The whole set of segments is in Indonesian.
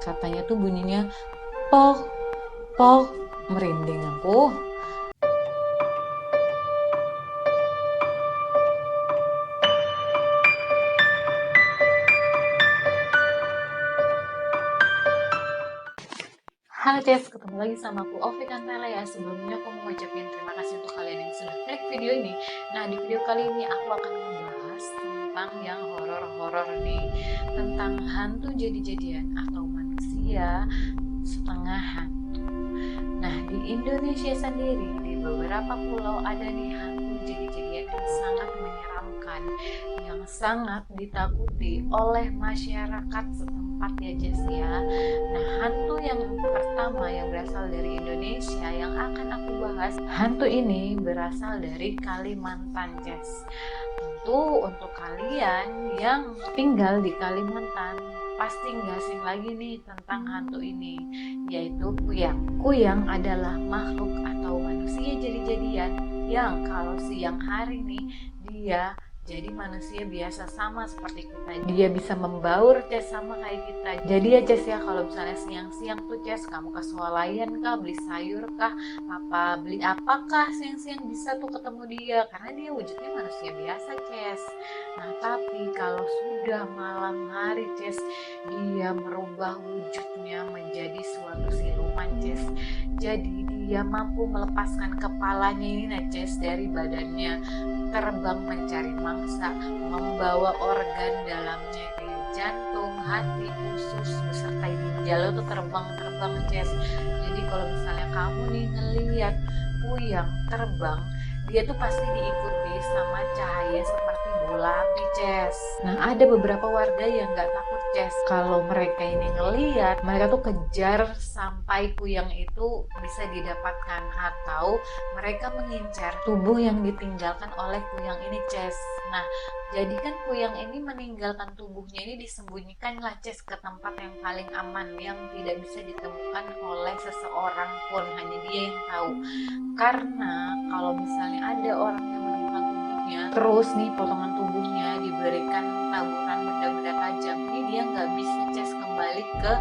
Katanya tuh bunyinya pok, pok, merinding aku. Halo Ces, ketemu lagi sama aku Ovi Kantela ya. Sebelumnya aku mau ngucapin terima kasih untuk kalian yang sudah klik video ini. Nah, di video kali ini aku akan membahas tentang yang horor-horor nih, tentang hantu jadi-jadian atau manusia setengah hantu. Nah, di Indonesia sendiri di beberapa pulau ada nih hantu jadi-jadian yang sangat menyeramkan, yang sangat ditakuti oleh masyarakat setempat ya Jess ya. Nah, hantu yang pertama yang berasal dari Indonesia yang akan aku bahas, hantu ini berasal dari Kalimantan Jess. Tentu untuk kalian yang tinggal di Kalimantan pasti nggak asing lagi nih tentang hantu ini, yaitu kuyang. Kuyang adalah makhluk atau manusia jadi-jadian yang kalau siang hari nih dia jadi manusia biasa sama seperti kita. Dia bisa membaur Ces sama kayak kita. Jadi ya Ces ya, kalau misalnya siang-siang tuh Ces kamu ke swalayan kah, beli sayur kah, beli apakah siang-siang bisa tuh ketemu dia karena dia wujudnya manusia biasa Ces. Nah tapi kalau sudah malam hari Ces, dia merubah wujudnya menjadi suatu siluman Ces. Jadi dia mampu melepaskan kepalanya ini nah Ces dari badannya, terbang mencari mangsa, membawa organ dalamnya kayak jantung, hati, usus beserta ginjal itu terbang Ces. Jadi kalau misalnya kamu nih ngelihat kuyang terbang, dia tuh pasti diikuti sama cahaya seperti bola api Ces. Nah ada beberapa warga yang nggak takut Ces, kalau mereka ini ngelihat, mereka tuh kejar sampai kuyang itu bisa didapatkan, atau mereka mengincar tubuh yang ditinggalkan oleh kuyang ini Ces. Nah jadi kan kuyang ini meninggalkan tubuhnya ini disembunyikan lah Ces ke tempat yang paling aman, yang tidak bisa ditemukan oleh seseorang pun, hanya dia yang tahu. Karena kalau misalnya ada orang yang menemukan tubuhnya, terus nih potongan tubuhnya diberikan taburan benda-benda tajam, ini dia nggak bisa Ces kembali ke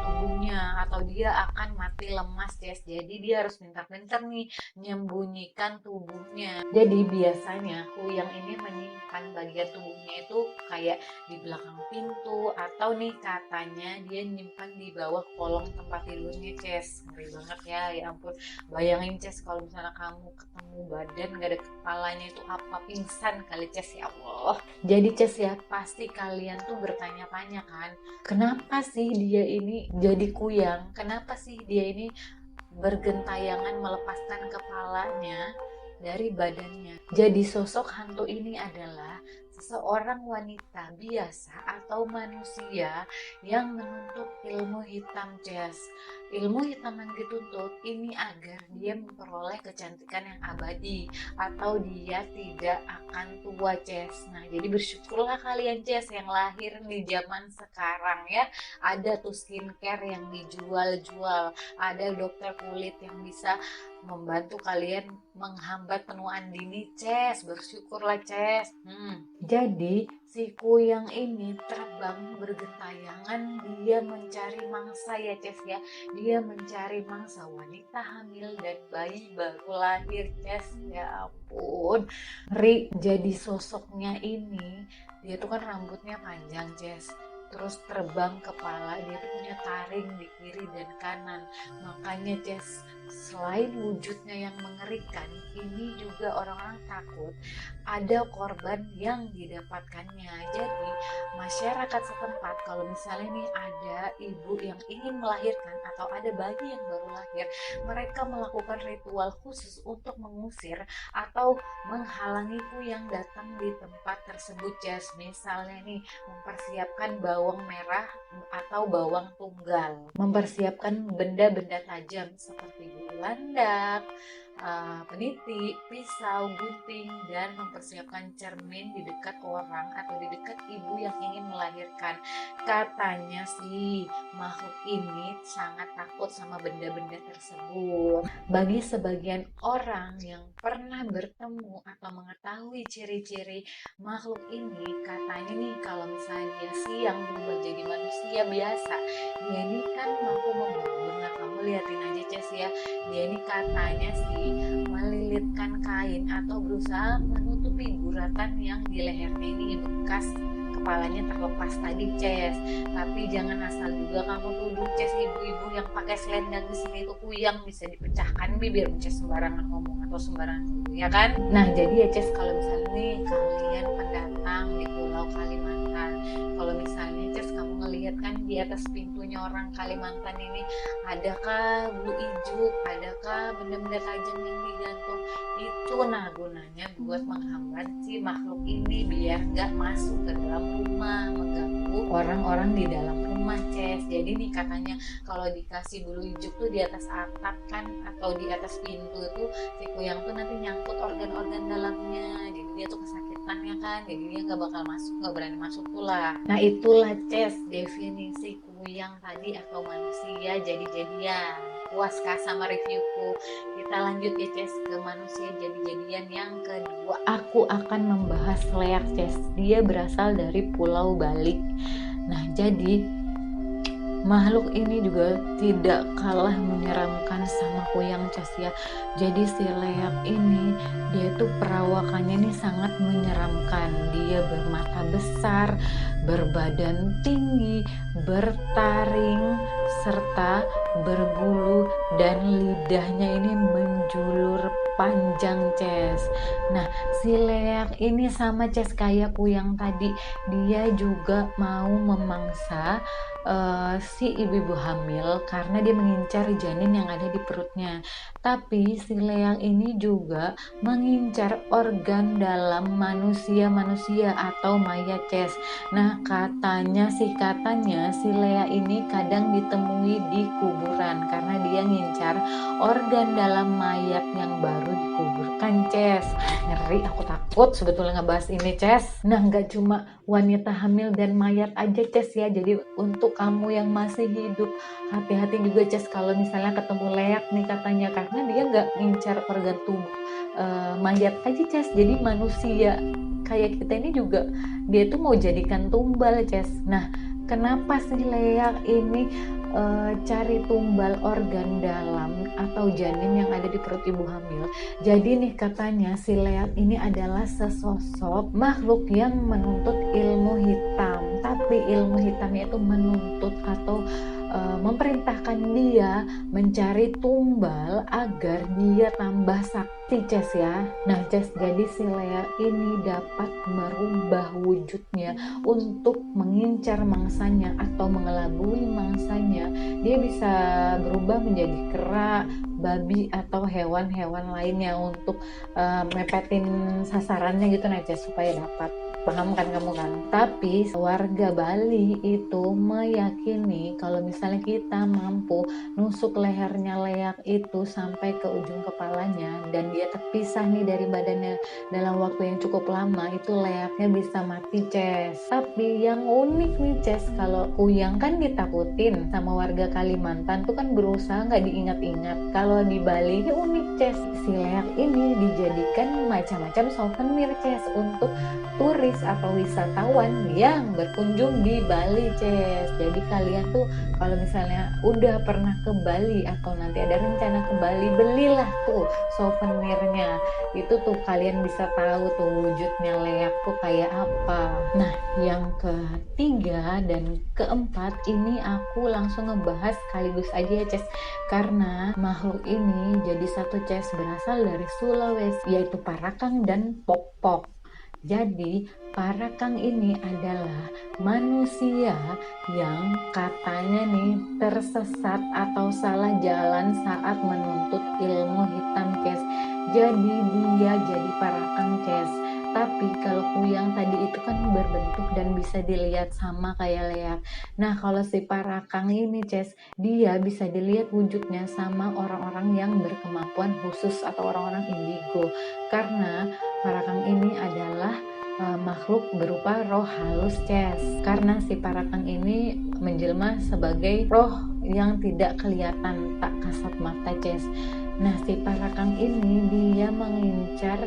tubuhnya, atau dia akan mati lemas Ces. Jadi dia harus pintar-pintar nih menyembunyikan tubuhnya. Jadi biasanya kuyang ini menyimpan bagian tubuhnya itu kayak di belakang pintu, atau nih katanya dia nyimpan di bawah kolong tempat tidurnya Ces. Ngeri banget ya, ya ampun. Bayangin Ces kalau misalnya kamu ketemu badan gak ada kepalanya, itu apa, pingsan kali Ces, ya Allah. Jadi Ces ya, pasti kalian tuh bertanya-tanya kan, kenapa sih dia ini jadi kuyang, kenapa sih dia ini bergentayangan melepaskan kepalanya dari badannya. Jadi sosok hantu ini adalah seseorang wanita biasa atau manusia yang menuntut ilmu hitam Ces. Ilmu hitam yang dituntut ini agar dia memperoleh kecantikan yang abadi, atau dia tidak akan tua Ces. Nah jadi bersyukurlah kalian Ces yang lahir di zaman sekarang ya, ada tuh skincare yang dijual-jual, ada dokter kulit yang bisa membantu kalian menghambat penuaan dini Ces. Bersyukurlah Ces. Jadi si kuyang ini terbang bergentayangan, dia mencari mangsa ya Ces ya. Dia mencari mangsa wanita hamil dan bayi baru lahir Ces. Ya ampun, Ri. Jadi sosoknya ini, dia tuh kan rambutnya panjang Ces, terus terbang kepala, dia tuh punya taring di kiri dan kanan. Makanya Ces, selain wujudnya yang mengerikan, ini juga orang-orang takut ada korban yang didapatkannya. Jadi masyarakat setempat kalau misalnya nih ada ibu yang ingin melahirkan atau ada bayi yang baru lahir, mereka melakukan ritual khusus untuk mengusir atau menghalangi kuyang datang di tempat tersebut Ces. Misalnya nih mempersiapkan bawang merah atau bawang tunggal, mempersiapkan benda-benda tajam seperti landak, peniti, pisau, gunting, dan mempersiapkan cermin di dekat orang atau di dekat ibu yang ingin melahirkan. Katanya sih makhluk ini sangat takut sama benda-benda tersebut. Bagi sebagian orang yang pernah bertemu atau mengetahui ciri-ciri makhluk ini, katanya nih kalau misalnya dia siang berubah jadi manusia biasa, dia ini kan mampu membangun. Nah kamu liatin aja Ces ya, dia ini katanya sih melilitkan kain atau berusaha menutupi guratan yang di lehernya ini bekas kepalanya terlepas tadi Ces. Tapi jangan asal juga kamu tuduh Ces ibu-ibu yang pakai selendang di sini itu kuyang, bisa dipecahkan biar Ces sembarangan ngomong atau sembarangan ngomong, ya kan. Nah jadi ya Ces, kalau misalnya nih kalian pendatang di Pulau Kalimantan, kalau misalnya Ces kamu ngelihat kan di atas pintunya orang Kalimantan ini adakah bulu ijuk, adakah benda-benda tajam yang digantung, itu nah gunanya buat menghambat si makhluk ini biar gak masuk ke dalam rumah, mengganggu orang-orang di dalam rumah Ces. Jadi nih katanya kalau dikasih bulu ijuk tuh di atas atap kan atau di atas pintu tuh si kuyang tuh nanti nyangkut organ-organ dalamnya, jadi dia tuh kesakitan ya kan, jadi dia gak bakal masuk, gak berani masuk pula. Nah itulah Ces definisi kuyang tadi atau manusia jadi-jadian. Puaskah sama reviewku? Kita lanjut ya Ces ke manusia jadi-jadian yang kedua. Aku akan membahas leak Ces. Dia berasal dari Pulau Bali. Nah jadi makhluk ini juga tidak kalah menyeramkan sama kuyang Ces ya. Jadi si leak ini dia tuh perawakannya nih sangat menyeramkan. Dia bermata besar, berbadan tinggi, bertaring, serta berbulu dan lidahnya ini menjulur panjang Ces. Nah si leak ini sama Ces kayak kuyang tadi, dia juga mau memangsa si ibu-ibu hamil karena dia mengincar janin yang ada di perutnya. Tapi si leak ini juga mengincar organ dalam manusia atau mayat Ces. Nah katanya si leak ini kadang ditemui di kuburan karena dia ngincar organ dalam mayat yang baru dikuburkan Ces. Ngeri, aku takut sebetulnya ngebahas ini Ces. Nah nggak cuma wanita hamil dan mayat aja Ces ya, jadi untuk kamu yang masih hidup hati-hati juga Ces kalau misalnya ketemu leak nih katanya, karena dia nggak ngincar organ tubuh mayat aja Ces, jadi manusia kayak kita ini juga dia tuh mau jadikan tumbal Ces. Nah kenapa sih leak ini cari tumbal organ dalam atau janin yang ada di perut ibu hamil? Jadi nih katanya si leak ini adalah sesosok makhluk yang menuntut ilmu hitam, tapi ilmu hitamnya itu menuntut atau memerintahkan dia mencari tumbal agar dia tambah sakti Ces ya. Nah Ces, jadi si leak ini dapat merubah wujudnya untuk mengincar mangsanya atau mengelabui mangsanya. Dia bisa berubah menjadi kera, babi atau hewan-hewan lainnya untuk mepetin sasarannya gitu nah Ces, supaya dapat. Paham kan kamu kan? Tapi warga Bali itu meyakini kalau misalnya kita mampu nusuk lehernya leak itu sampai ke ujung kepalanya dan dia terpisah nih dari badannya dalam waktu yang cukup lama, itu leaknya bisa mati Ces. Tapi yang unik nih Ces, kalau kuyang kan ditakutin sama warga Kalimantan tuh kan berusaha nggak diingat-ingat. Kalau di Bali ini unik Ces, si leak ini dijadikan macam-macam souvenir Ces untuk turis atau wisatawan yang berkunjung di Bali Ces. Jadi kalian tuh kalau misalnya udah pernah ke Bali atau nanti ada rencana ke Bali, belilah tuh souvenirnya. Itu tuh kalian bisa tahu tuh wujudnya leak tuh kayak apa. Nah yang ketiga dan keempat ini aku langsung ngebahas sekaligus aja ya Ces, karena makhluk ini jadi satu Ces berasal dari Sulawesi, yaitu Parakang dan Pokpok. Jadi Parakang ini adalah manusia yang katanya nih tersesat atau salah jalan saat menuntut ilmu hitam Ces. Jadi dia jadi Parakang Ces. Tapi kalau kuyang tadi itu kan berbentuk dan bisa dilihat sama kayak leak. Nah, kalau si parakang ini, Ces, dia bisa dilihat wujudnya sama orang-orang yang berkemampuan khusus atau orang-orang indigo. Karena parakang ini adalah makhluk berupa roh halus, Ces. Karena si parakang ini menjelma sebagai roh yang tidak kelihatan, tak kasat mata, Ces. Nah, si parakang ini dia mengincar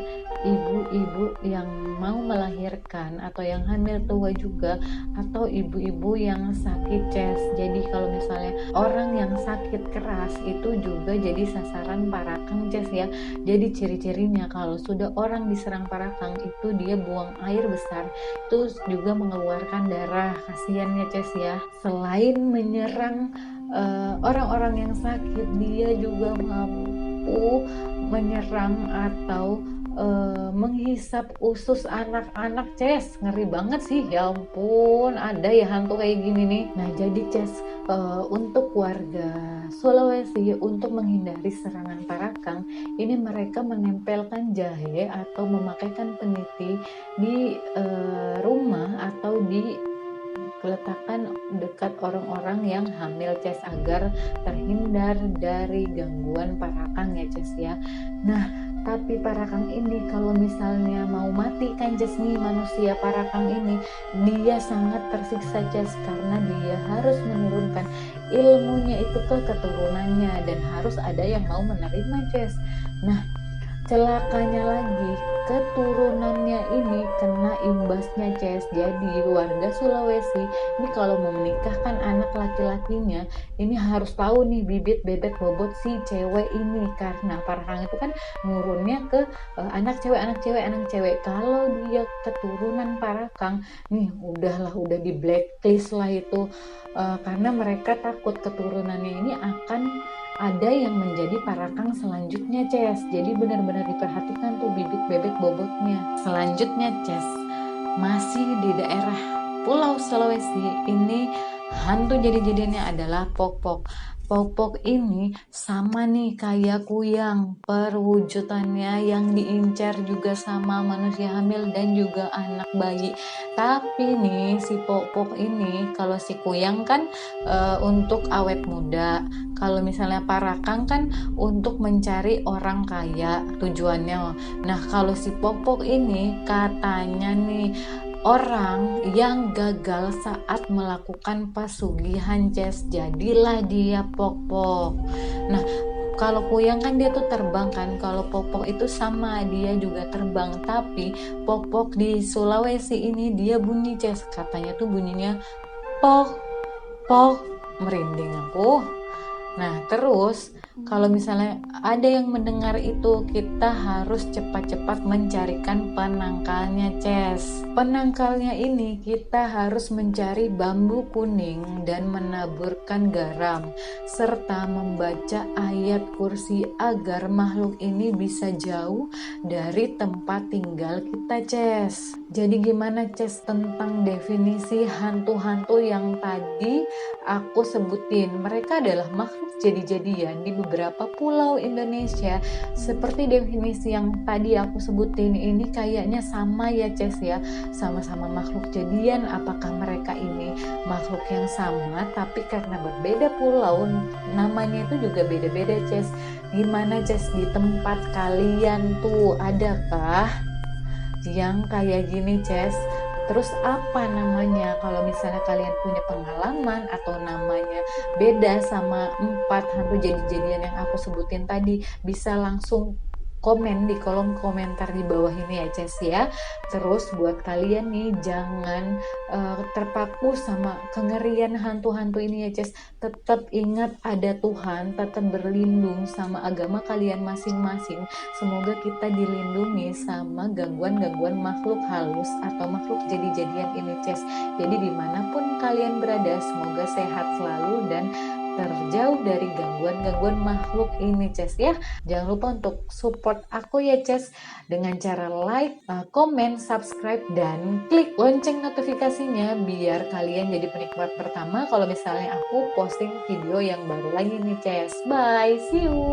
ibu-ibu yang mau melahirkan atau yang hamil tua juga, atau ibu-ibu yang sakit, Ces. Jadi kalau misalnya orang yang sakit keras itu juga jadi sasaran parakang, Ces ya. Jadi ciri-cirinya kalau sudah orang diserang parakang itu dia buang air besar, terus juga mengeluarkan darah. Kasiannya, Ces ya. Selain menyerang orang-orang yang sakit, dia juga mampu menyerang atau menghisap usus anak-anak, Ces. Ngeri banget sih, ya ampun, ada ya hantu kayak gini nih. Nah, jadi Ces, untuk warga Sulawesi untuk menghindari serangan parakang ini mereka menempelkan jahe atau memakaikan peniti di rumah atau di letakkan dekat orang-orang yang hamil, Ces, agar terhindar dari gangguan parakang ya, Ces ya. Nah, tapi parakang ini kalau misalnya mau mati kan, Ces, nih manusia parakang ini dia sangat tersiksa, Ces, karena dia harus menurunkan ilmunya itu ke keturunannya dan harus ada yang mau menerima, Ces. Nah, celakanya lagi, keturunannya ini kena imbasnya, Ces. Jadi warga Sulawesi ini kalau mau menikahkan anak laki-lakinya ini harus tahu nih bibit bebet bobot si cewek ini, karena parakang itu kan nurunnya ke anak cewek, anak cewek, anak cewek. Kalau dia keturunan parakang nih udah di blacklist lah itu, karena mereka takut keturunannya ini akan ada yang menjadi parakang selanjutnya, Ces. Jadi benar-benar diperhatikan tuh bibit bebek bobotnya. Selanjutnya, Ces, masih di daerah Pulau Sulawesi ini hantu jadi-jadiannya adalah pok-pok. Pok-pok ini sama nih kayak kuyang, perwujudannya yang diincar juga sama manusia hamil dan juga anak bayi. Tapi nih si pok-pok ini, kalau si kuyang kan untuk awet muda, kalau misalnya parakang kan untuk mencari orang kaya tujuannya. Nah, kalau si pok-pok ini katanya nih orang yang gagal saat melakukan pesugihan, Ces. Jadilah dia pok-pok. Nah, kalau kuyang kan dia tuh terbang kan, kalau pok-pok itu sama, dia juga terbang. Tapi pok-pok di Sulawesi ini dia bunyi, Ces. Katanya tuh bunyinya pok, pok, merinding aku. Nah, terus kalau misalnya ada yang mendengar itu, kita harus cepat-cepat mencarikan penangkalnya, Ces. Penangkalnya ini kita harus mencari bambu kuning dan menaburkan garam, serta membaca ayat kursi agar makhluk ini bisa jauh dari tempat tinggal kita, Ces. Jadi gimana, Ces, tentang definisi hantu-hantu yang tadi aku sebutin? Mereka adalah makhluk jadi-jadian di beberapa pulau Indonesia. Seperti definisi yang tadi aku sebutin ini kayaknya sama ya, Ces ya. Sama-sama makhluk jadian. Apakah mereka ini makhluk yang sama tapi karena berbeda pulau namanya itu juga beda-beda, Ces? Gimana, Ces, di tempat kalian tuh adakah yang kayak gini, Ces? Terus apa namanya? Kalau misalnya kalian punya pengalaman atau namanya beda sama 4 hantu jadi-jadian yang aku sebutin tadi, bisa langsung komen di kolom komentar di bawah ini ya, Ces ya. Terus buat kalian nih jangan terpaku sama kengerian hantu-hantu ini ya, Ces. Tetap ingat ada Tuhan, tetap berlindung sama agama kalian masing-masing. Semoga kita dilindungi sama gangguan-gangguan makhluk halus atau makhluk jadi-jadian ini, Ces. Jadi dimanapun kalian berada, semoga sehat selalu dan terjauh dari gangguan-gangguan makhluk ini, Ces ya. Jangan lupa untuk support aku ya, Ces, dengan cara like, komen, subscribe, dan klik lonceng notifikasinya biar kalian jadi penikmat pertama kalau misalnya aku posting video yang baru lagi nih, Ces. Bye, see you.